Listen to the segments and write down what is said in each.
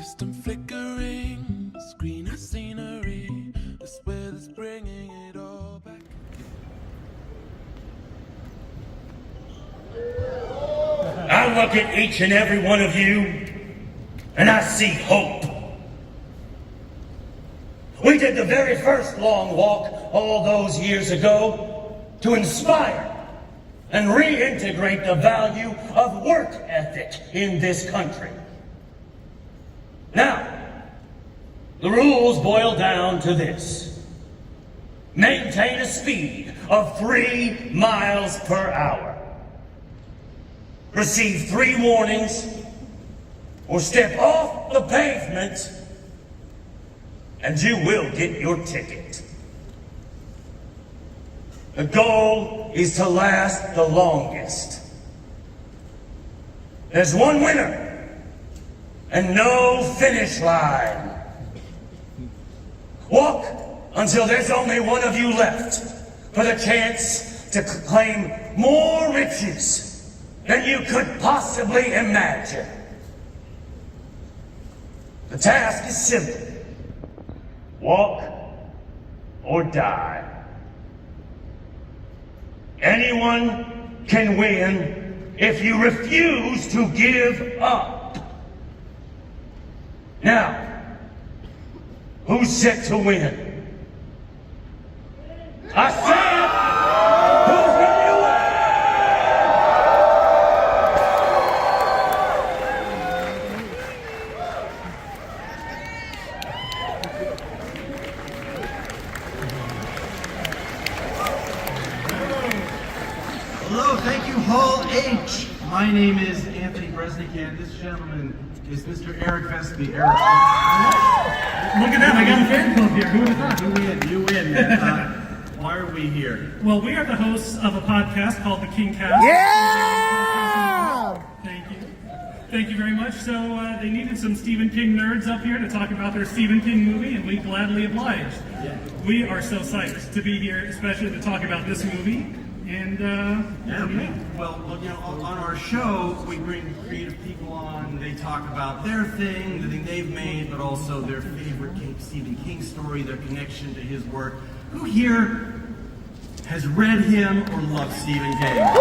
distant flickering screen of scenery. The swear that's bringing it all back. I look at each and every one of you, and I see hope. We did the very first long walk all those years ago to inspire and reintegrate the value of work ethic in this country. Now, the rules boil down to this. Maintain a speed of 3 miles per hour. Receive 3 warnings, or step off the pavement, and you will get your ticket. The goal is to last the longest. There's one winner and no finish line. Walk until there's only one of you left for the chance to claim more riches than you could possibly imagine. The task is simple. Walk or die. Anyone can win if you refuse to give up. Now, who's set to win? I said, who's ready to win? Hello, thank you, Hall H. My name is Anthony Bresnick, and this gentleman is Mr. Eric Vespi. Eric. Look at that, I got a fan club here. Who would have thought? You win, man. Why are we here? Well, we are the hosts of a podcast called The King Cast. Yeah! Thank you. Thank you very much. So they needed some Stephen King nerds up here to talk about their Stephen King movie, and we gladly obliged. Yeah. We are so psyched to be here, especially to talk about this movie. And Well, you know, on our show, we bring creative people on. They talk about their thing, the thing they've made, but also their favorite Stephen King story, their connection to his work. Who here has read him or loves Stephen King? All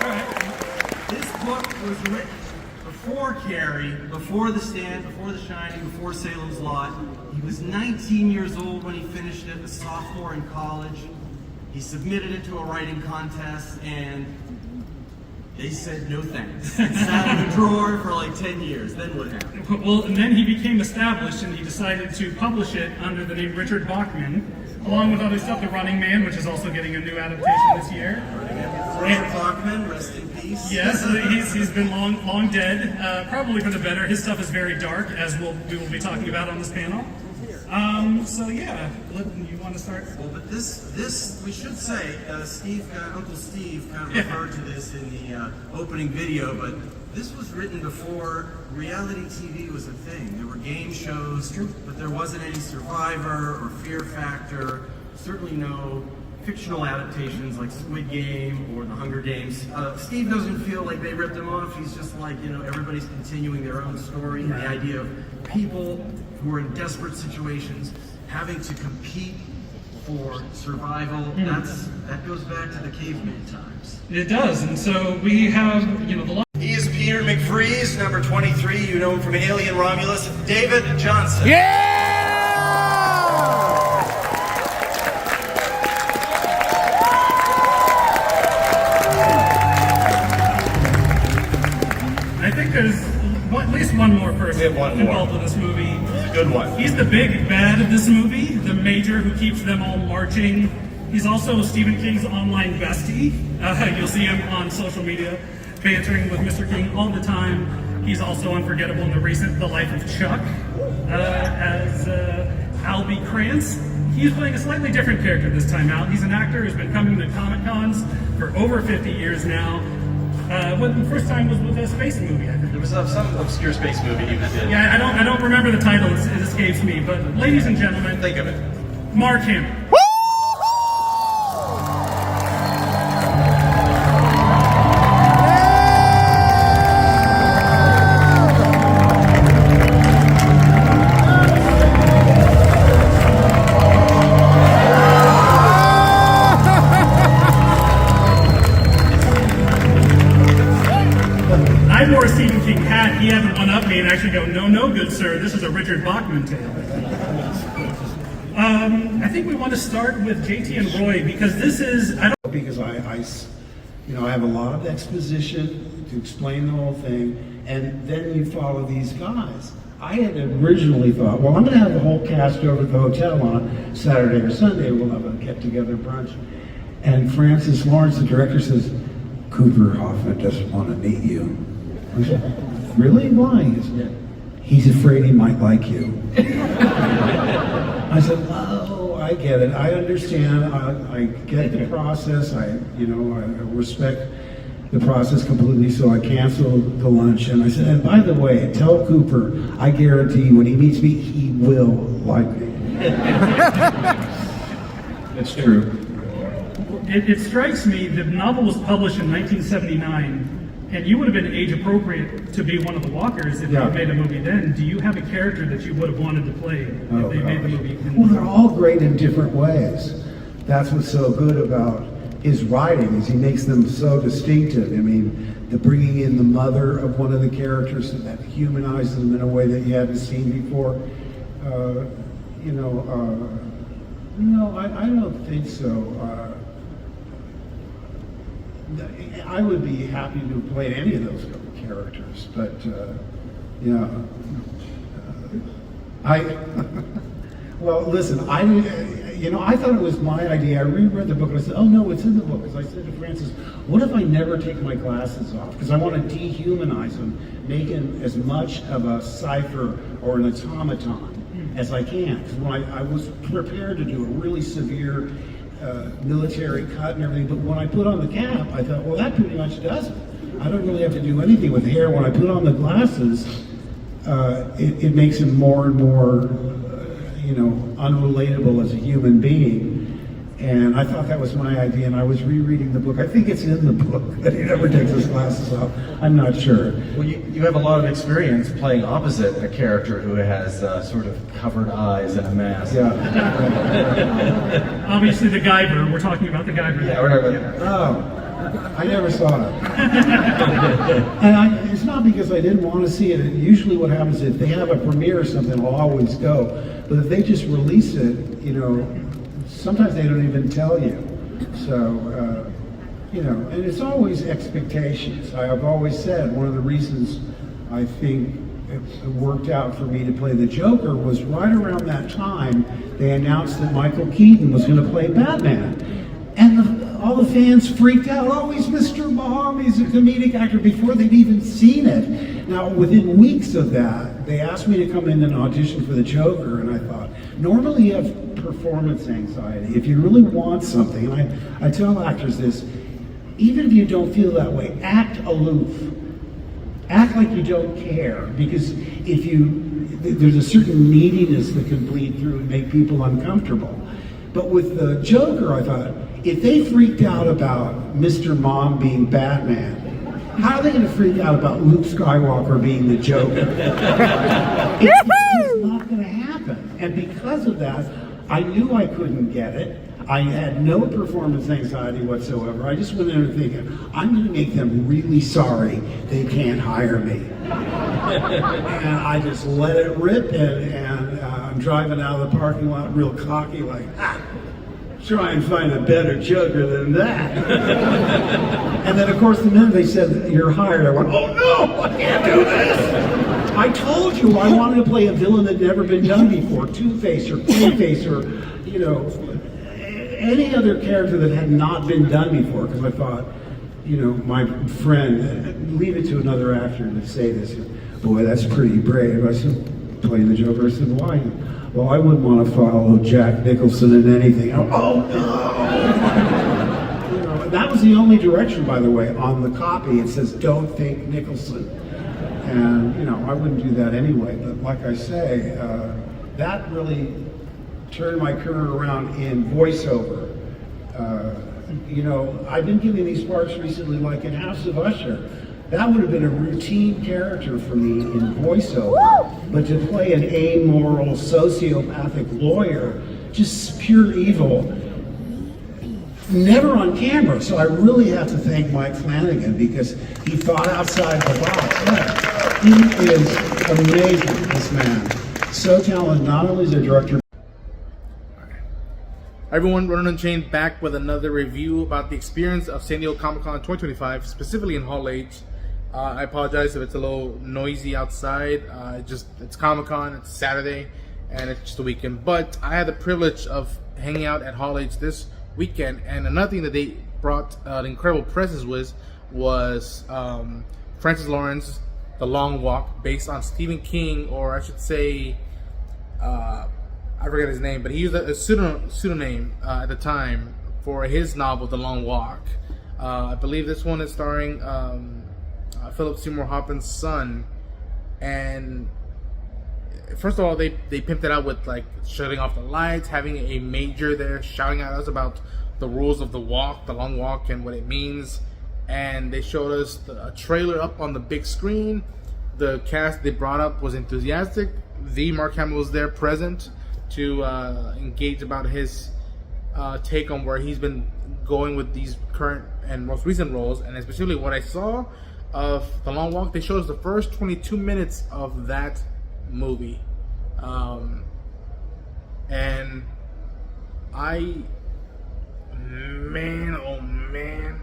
right. This book was written before Carrie, before The Stand, before The Shining, before Salem's Lot. He was 19 years old when he finished it, a sophomore in college. He submitted it to a writing contest, and they said no thanks. It sat in a drawer for like 10 years. Then what happened? well, and then he became established, and he decided to publish it under the name Richard Bachman, along with other stuff, The Running Man, which is also getting a new adaptation this year. Richard Bachman, rest in peace. Yes, he's been long dead, probably for the better. His stuff is very dark, as we will be talking about on this panel. So yeah, you want to start? Well, but this we should say, Uncle Steve kind of referred to this in the opening video, but this was written before reality TV was a thing. There were game shows, but there wasn't any Survivor or Fear Factor, certainly no fictional adaptations like Squid Game or The Hunger Games. Steve doesn't feel like they ripped him off. He's just like, you know, everybody's continuing their own story. The idea of people who are in desperate situations having to compete for survival, that goes back to the caveman times. It does, and so we have, the... He is Peter McFreeze, number 23. You know him from Alien Romulus. David Jonsson. Yeah! I think there's at least one more person involved with this movie. It's a good one. He's the big bad of this movie, the major who keeps them all marching. He's also Stephen King's online bestie. You'll see him on social media bantering with Mr. King all the time. He's also unforgettable in The Life of Chuck as Albie Krantz. He's playing a slightly different character this time out. He's an actor who's been coming to Comic Cons for over 50 years now. When the first time was with a space movie, I think. There was some obscure space movie he was in. Yeah, I don't remember the title, it escapes me, but ladies and gentlemen, Think of it. Mark Hamill. I wore a Stephen King hat, he had to one-up me and actually go, no, good sir, this is a Richard Bachman tale. I think we want to start with JT and Roy, because this is, Because I have a lot of exposition to explain the whole thing, and then you follow these guys. I had originally thought, well, I'm going to have the whole cast over at the hotel on Saturday or Sunday. We'll have a get-together brunch. And Francis Lawrence, the director, says, Cooper Hoffman doesn't want to meet you. I said, really? Why? He said, he's afraid he might like you. I said, oh, I get it. I understand. I get the process. I respect the process completely, so I canceled the lunch. And I said, and by the way, tell Cooper, I guarantee you, when he meets me, he will like me. It's true. it strikes me the novel was published in 1979, and you would have been age appropriate to be one of the walkers if you had made a movie then. Do you have a character that you would have wanted to play if they made the movie? Well, they're all great in different ways. That's what's so good about his writing, is he makes them so distinctive. I mean, the bringing in the mother of one of the characters that humanizes them in a way that you hadn't seen before. No, I don't think so. I would be happy to play any of those characters, but well, listen, I thought it was my idea. I reread the book and I said, oh no, it's in the book. Because I said to Francis, what if I never take my glasses off? Because I want to dehumanize him, make him as much of a cipher or an automaton as I can. Because when I was prepared to do a really severe military cut and everything, but when I put on the cap, I thought, well, that pretty much does it. I don't really have to do anything with the hair. When I put on the glasses, it makes him more and more unrelatable as a human being. And I thought that was my idea, and I was rereading the book. I think it's in the book that he never takes his glasses off. I'm not sure. Well, you have a lot of experience playing opposite a character who has sort of covered eyes and a mask. Yeah. Obviously the Guyver, we're talking about the Guyver. Yeah, we're talking about Oh, I never saw it. And it's not because I didn't want to see it. Usually what happens is if they have a premiere or something, I'll always go. But if they just release it, sometimes they don't even tell you. So, and it's always expectations. I've always said one of the reasons I think it worked out for me to play the Joker was right around that time they announced that Michael Keaton was going to play Batman. And all the fans freaked out. Oh, he's Mr. Mom, he's a comedic actor, before they'd even seen it. Now, within weeks of that, they asked me to come in and audition for the Joker, and I thought, normally you have performance anxiety. If you really want something, and I tell actors this, even if you don't feel that way, act aloof. Act like you don't care, because there's a certain neediness that can bleed through and make people uncomfortable. But with the Joker, I thought, if they freaked out about Mr. Mom being Batman, how are they going to freak out about Luke Skywalker being the Joker? It's not going to happen. And because of that, I knew I couldn't get it. I had no performance anxiety whatsoever. I just went in there thinking, I'm going to make them really sorry they can't hire me. And I just let it rip, and I'm driving out of the parking lot real cocky, like, try and find a better Joker than that. And then, of course, the minute they said, you're hired, I went, oh no, I can't do this. I told you I wanted to play a villain that had never been done before, Two-Face or Clayface or, any other character that had not been done before, because I thought, my friend, leave it to another actor to say this. Boy, that's pretty brave. I said, playing the Joker. I said, why? Well, I wouldn't want to follow Jack Nicholson in anything. Oh, no! That was the only direction, by the way. On the copy, it says, don't think Nicholson. And, I wouldn't do that anyway. But like I say, that really turned my career around in voiceover. I've been giving these parts recently, like in House of Usher. That would have been a routine character for me in voiceover. But to play an amoral, sociopathic lawyer, just pure evil, never on camera. So I really have to thank Mike Flanagan because he thought outside the box. Yeah. He is amazing, this man. So talented, not only as a director. Hi everyone, Ronan Unchained back with another review about the experience of San Diego Comic-Con 2025, specifically in Hall H. I apologize if it's a little noisy outside. It's Comic-Con, it's Saturday, and it's just a weekend. But I had the privilege of hanging out at Hall H this weekend, and another thing that they brought an incredible presence was Francis Lawrence, The Long Walk, based on Stephen King, or I should say, I forget his name, but he used a pseudonym at the time for his novel, The Long Walk. I believe this one is starring Philip Seymour Hoffman's son. And first of all, they pimped it out with like shutting off the lights, having a major there shouting at us about the rules of the walk, the long walk, and what it means. And they showed us a trailer up on the big screen. The cast they brought up was enthusiastic. Mark Hamill was there present to engage about his take on where he's been going with these current and most recent roles, and especially what I saw of The Long Walk. They showed us the first 22 minutes of that movie, and man, oh man,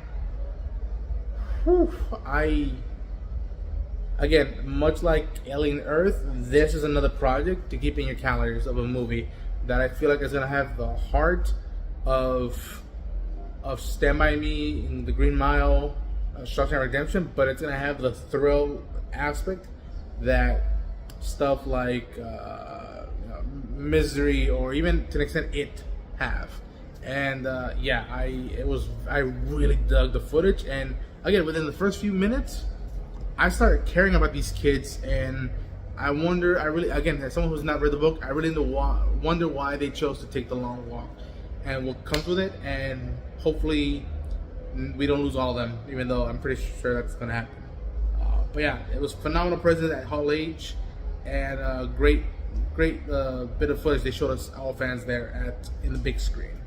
again, much like Alien Earth, this is another project to keep in your calendars of a movie that I feel like is gonna have the heart of Stand By Me, in The Green Mile, Shawshank Redemption, but it's gonna have the thrill aspect that stuff like Misery, or even to an extent It, have. And yeah, I really dug the footage, and again, within the first few minutes, I started caring about these kids, and I really, again, as someone who's not read the book, I really wonder why they chose to take The Long Walk and what comes with it, and hopefully we don't lose all of them, even though I'm pretty sure that's going to happen. But yeah, it was phenomenal presence at Hall H, and great bit of footage they showed us, all fans there in the big screen.